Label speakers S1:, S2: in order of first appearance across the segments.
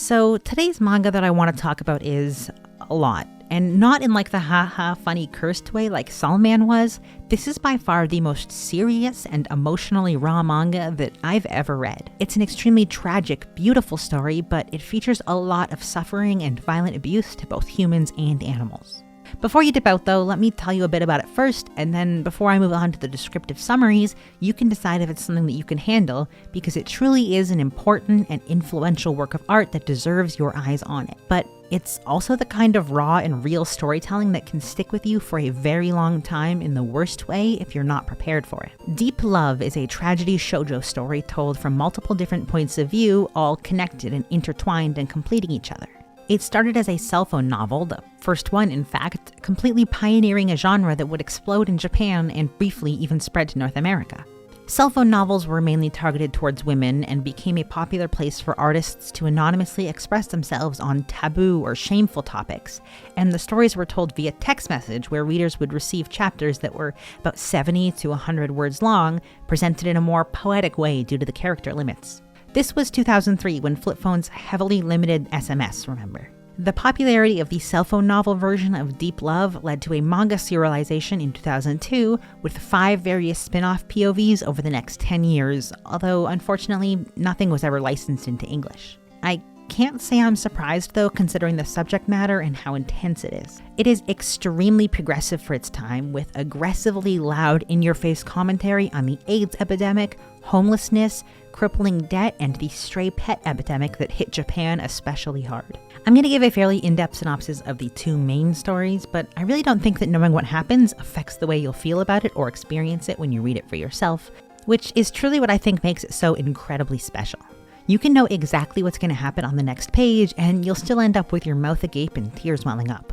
S1: So today's manga that I want to talk about is a lot, and not in like the haha funny cursed way like Salman was. This is by far the most serious and emotionally raw manga that I've ever read. It's an extremely tragic, beautiful story, but it features a lot of suffering and violent abuse to both humans and animals. Before you dip out though, let me tell you a bit about it first, and then before I move on to the descriptive summaries, you can decide if it's something that you can handle, because it truly is an important and influential work of art that deserves your eyes on it. But it's also the kind of raw and real storytelling that can stick with you for a very long time in the worst way if you're not prepared for it. Deep Love is a tragedy shoujo story told from multiple different points of view, all connected and intertwined and completing each other. It started as a cell phone novel, the first one in fact, completely pioneering a genre that would explode in Japan and briefly even spread to North America. Cell phone novels were mainly targeted towards women and became a popular place for artists to anonymously express themselves on taboo or shameful topics, and the stories were told via text message where readers would receive chapters that were about 70 to 100 words long, presented in a more poetic way due to the character limits. This was 2003 when flip phones heavily limited SMS, remember? The popularity of the cell phone novel version of Deep Love led to a manga serialization in 2002 with 5 various spin-off POVs over the next 10 years, although unfortunately nothing was ever licensed into English. I can't say I'm surprised though, considering the subject matter and how intense it is. It is extremely progressive for its time, with aggressively loud in-your-face commentary on the AIDS epidemic, homelessness, crippling debt, and the stray pet epidemic that hit Japan especially hard. I'm going to give a fairly in-depth synopsis of the 2 main stories, but I really don't think that knowing what happens affects the way you'll feel about it or experience it when you read it for yourself, which is truly what I think makes it so incredibly special. You can know exactly what's going to happen on the next page, and you'll still end up with your mouth agape and tears welling up.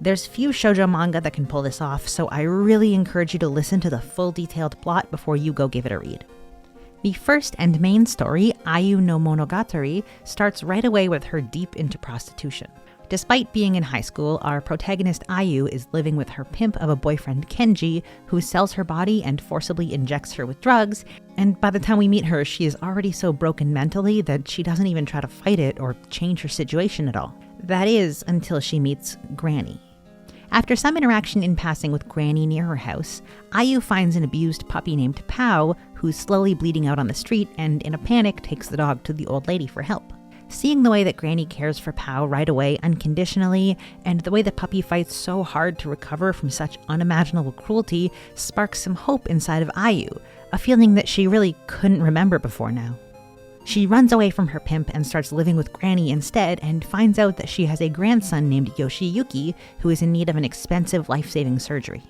S1: There's few shoujo manga that can pull this off, so I really encourage you to listen to the full detailed plot before you go give it a read. The first and main story, Ayu no Monogatari, starts right away with her deep into prostitution. Despite being in high school, our protagonist Ayu is living with her pimp of a boyfriend Kenji, who sells her body and forcibly injects her with drugs, and by the time we meet her, she is already so broken mentally that she doesn't even try to fight it or change her situation at all. That is, until she meets Granny. After some interaction in passing with Granny near her house, Ayu finds an abused puppy named Pao, who's slowly bleeding out on the street, and in a panic takes the dog to the old lady for help. Seeing the way that Granny cares for Pao right away unconditionally, and the way the puppy fights so hard to recover from such unimaginable cruelty, sparks some hope inside of Ayu, a feeling that she really couldn't remember before now. She runs away from her pimp and starts living with Granny instead, and finds out that she has a grandson named Yoshiyuki who is in need of an expensive life-saving surgery.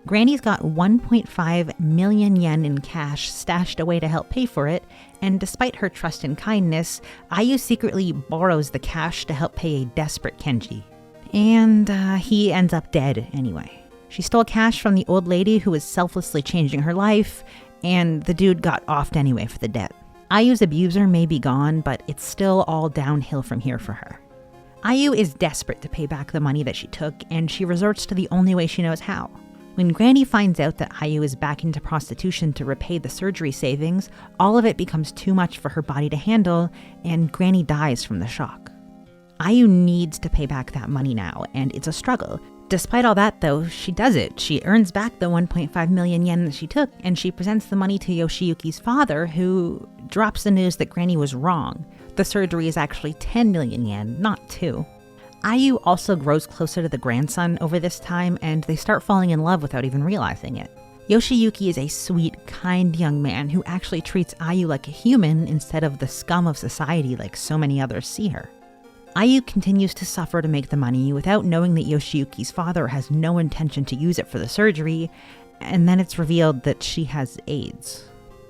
S1: Granny's got 1.5 million yen in cash stashed away to help pay for it, and despite her trust and kindness, Ayu secretly borrows the cash to help pay a desperate Kenji. And he ends up dead anyway. She stole cash from the old lady who was selflessly changing her life, and the dude got offed anyway for the debt. Ayu's abuser may be gone, but it's still all downhill from here for her. Ayu is desperate to pay back the money that she took, and she resorts to the only way she knows how. When Granny finds out that Ayu is back into prostitution to repay the surgery savings, all of it becomes too much for her body to handle, and Granny dies from the shock. Ayu needs to pay back that money now, and it's a struggle. Despite all that though, she does it. She earns back the 1.5 million yen that she took, and she presents the money to Yoshiyuki's father, who drops the news that Granny was wrong. The surgery is actually 10 million yen, not 2. Ayu also grows closer to the grandson over this time, and they start falling in love without even realizing it. Yoshiyuki is a sweet, kind young man who actually treats Ayu like a human instead of the scum of society like so many others see her. Ayu continues to suffer to make the money without knowing that Yoshiyuki's father has no intention to use it for the surgery, and then it's revealed that she has AIDS.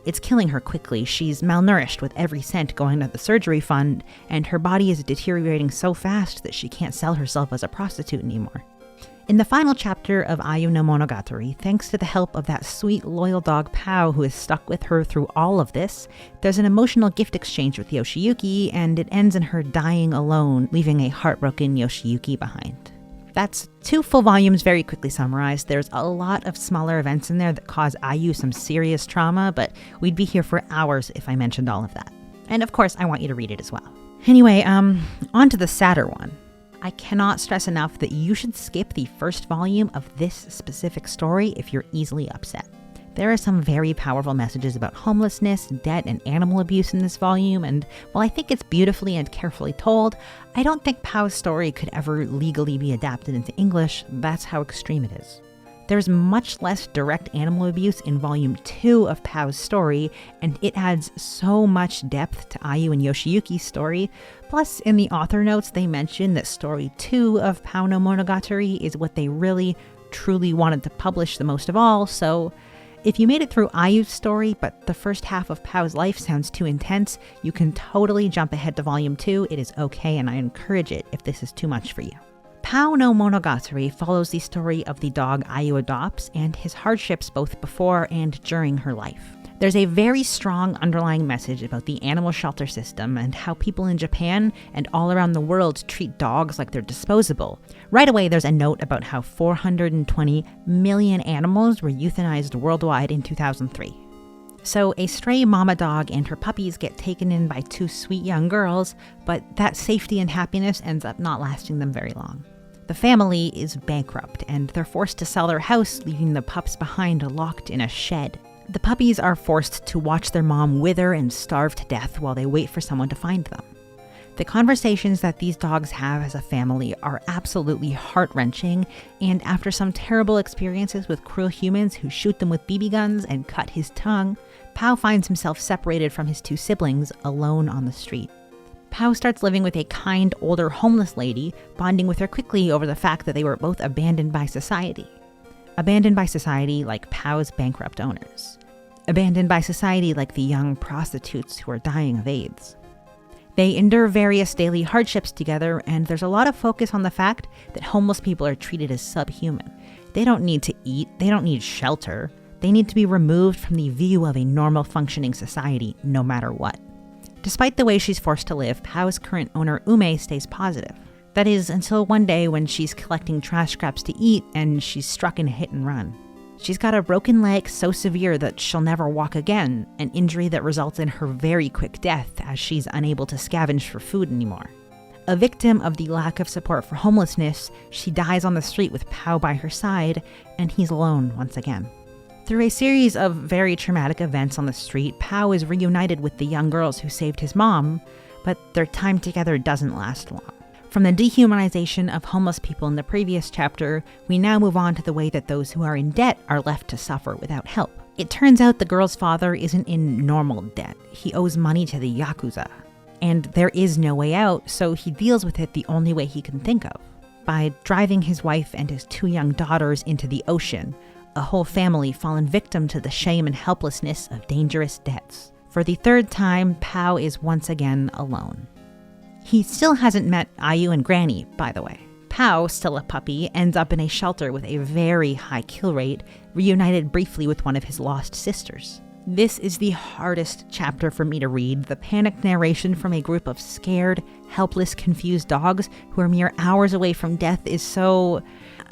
S1: It's killing her quickly. She's malnourished with every cent going to the surgery fund, and her body is deteriorating so fast that she can't sell herself as a prostitute anymore. In the final chapter of Ayu no Monogatari, thanks to the help of that sweet, loyal dog Pao who is stuck with her through all of this, there's an emotional gift exchange with Yoshiyuki, and it ends in her dying alone, leaving a heartbroken Yoshiyuki behind. That's 2 full volumes very quickly summarized. There's a lot of smaller events in there that cause Ayu some serious trauma, but we'd be here for hours if I mentioned all of that. And of course, I want you to read it as well. Anyway, On to the sadder one. I cannot stress enough that you should skip the first volume of this specific story if you're easily upset. There are some very powerful messages about homelessness, debt, and animal abuse in this volume, and while I think it's beautifully and carefully told, I don't think Pau's story could ever legally be adapted into English. That's how extreme it is. There's much less direct animal abuse in Volume 2 of Pau's story, and it adds so much depth to Ayu and Yoshiyuki's story. Plus, in the author notes, they mention that Story 2 of Pau no Monogatari is what they really, truly wanted to publish the most of all, so if you made it through Ayu's story, but the first half of Pau's life sounds too intense, you can totally jump ahead to Volume 2. It is okay, and I encourage it if this is too much for you. Pau no Monogatari follows the story of the dog Ayu adopts and his hardships both before and during her life. There's a very strong underlying message about the animal shelter system and how people in Japan and all around the world treat dogs like they're disposable. Right away, there's a note about how 420 million animals were euthanized worldwide in 2003. So a stray mama dog and her puppies get taken in by two sweet young girls, but that safety and happiness ends up not lasting them very long. The family is bankrupt and they're forced to sell their house, leaving the pups behind locked in a shed. The puppies are forced to watch their mom wither and starve to death while they wait for someone to find them. The conversations that these dogs have as a family are absolutely heart-wrenching, and after some terrible experiences with cruel humans who shoot them with BB guns and cut his tongue, Pau finds himself separated from his two siblings, alone on the street. Pau starts living with a kind, older homeless lady, bonding with her quickly over the fact that they were both abandoned by society. Abandoned by society like Pau's bankrupt owners. Abandoned by society like the young prostitutes who are dying of AIDS. They endure various daily hardships together, and there's a lot of focus on the fact that homeless people are treated as subhuman. They don't need to eat, they don't need shelter, they need to be removed from the view of a normal functioning society no matter what. Despite the way she's forced to live, Pau's current owner Ume stays positive. That is, until one day when she's collecting trash scraps to eat and she's struck in a hit and run. She's got a broken leg so severe that she'll never walk again, an injury that results in her very quick death as she's unable to scavenge for food anymore. A victim of the lack of support for homelessness, she dies on the street with Pau by her side, and he's alone once again. Through a series of very traumatic events on the street, Pau is reunited with the young girls who saved his mom, but their time together doesn't last long. From the dehumanization of homeless people in the previous chapter, we now move on to the way that those who are in debt are left to suffer without help. It turns out the girl's father isn't in normal debt. He owes money to the Yakuza. And there is no way out, so he deals with it the only way he can think of. By driving his wife and his two young daughters into the ocean, a whole family fallen victim to the shame and helplessness of dangerous debts. For the third time, Pau is once again alone. He still hasn't met Ayu and Granny, by the way. Pau, still a puppy, ends up in a shelter with a very high kill rate, reunited briefly with one of his lost sisters. This is the hardest chapter for me to read. The panicked narration from a group of scared, helpless, confused dogs who are mere hours away from death is so...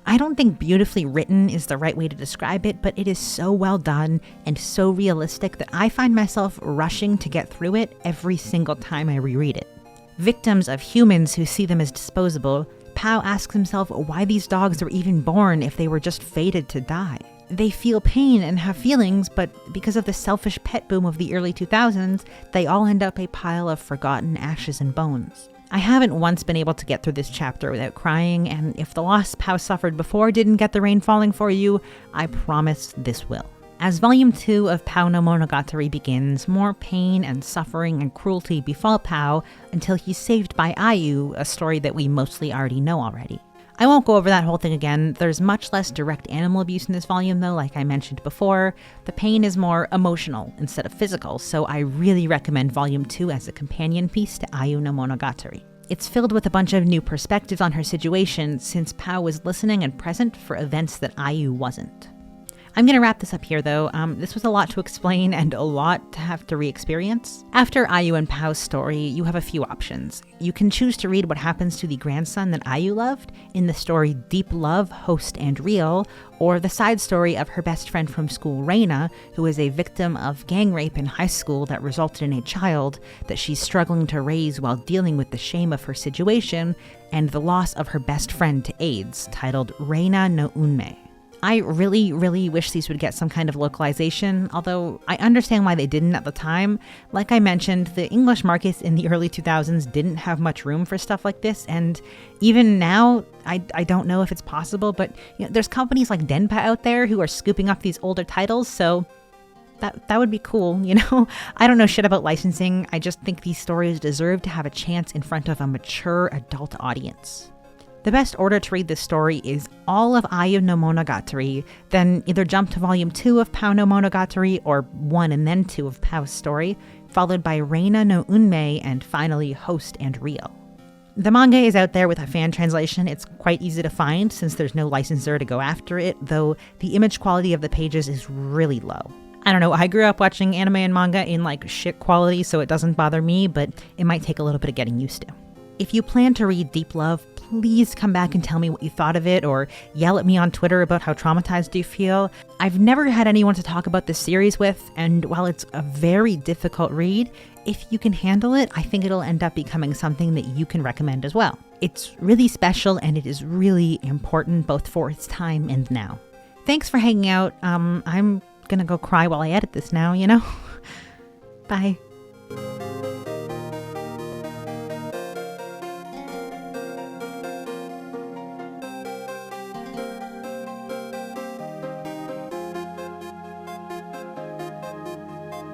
S1: I don't think beautifully written is the right way to describe it, but it is so well done and so realistic that I find myself rushing to get through it every single time I reread it. Victims of humans who see them as disposable, Pau asks himself why these dogs were even born if they were just fated to die. They feel pain and have feelings, but because of the selfish pet boom of the early 2000s, they all end up a pile of forgotten ashes and bones. I haven't once been able to get through this chapter without crying, and if the loss Pau suffered before didn't get the rain falling for you, I promise this will. As Volume 2 of Pau no Monogatari begins, more pain and suffering and cruelty befall Pau until he's saved by Ayu, a story that we mostly already know already. I won't go over that whole thing again. There's much less direct animal abuse in this volume though, like I mentioned before. The pain is more emotional instead of physical, so I really recommend Volume 2 as a companion piece to Ayu no Monogatari. It's filled with a bunch of new perspectives on her situation since Pau was listening and present for events that Ayu wasn't. I'm going to wrap this up here, though. This was a lot to explain and a lot to have to re-experience. After Ayu and Pao's story, you have a few options. You can choose to read what happens to the grandson that Ayu loved in the story Deep Love, Host and Real, or the side story of her best friend from school, Reina, who is a victim of gang rape in high school that resulted in a child that she's struggling to raise while dealing with the shame of her situation and the loss of her best friend to AIDS, titled Reina no Unme. I really, really wish these would get some kind of localization, although I understand why they didn't at the time. Like I mentioned, the English markets in the early 2000s didn't have much room for stuff like this, and even now, I don't know if it's possible, but there's companies like Denpa out there who are scooping up these older titles, so that would be cool, I don't know shit about licensing, I just think these stories deserve to have a chance in front of a mature adult audience. The best order to read this story is all of Ayu no Monogatari, then either jump to volume 2 of Pao no Monogatari or 1 and then 2 of Pao's story, followed by Reina no Unme, and finally Host and Real. The manga is out there with a fan translation. It's quite easy to find since there's no licensor to go after it, though the image quality of the pages is really low. I don't know, I grew up watching anime and manga in shit quality, so it doesn't bother me, but it might take a little bit of getting used to. If you plan to read Deep Love, please come back and tell me what you thought of it, or yell at me on Twitter about how traumatized you feel. I've never had anyone to talk about this series with, and while it's a very difficult read, if you can handle it, I think it'll end up becoming something that you can recommend as well. It's really special, and it is really important both for its time and now. Thanks for hanging out. I'm gonna go cry while I edit this now, Bye.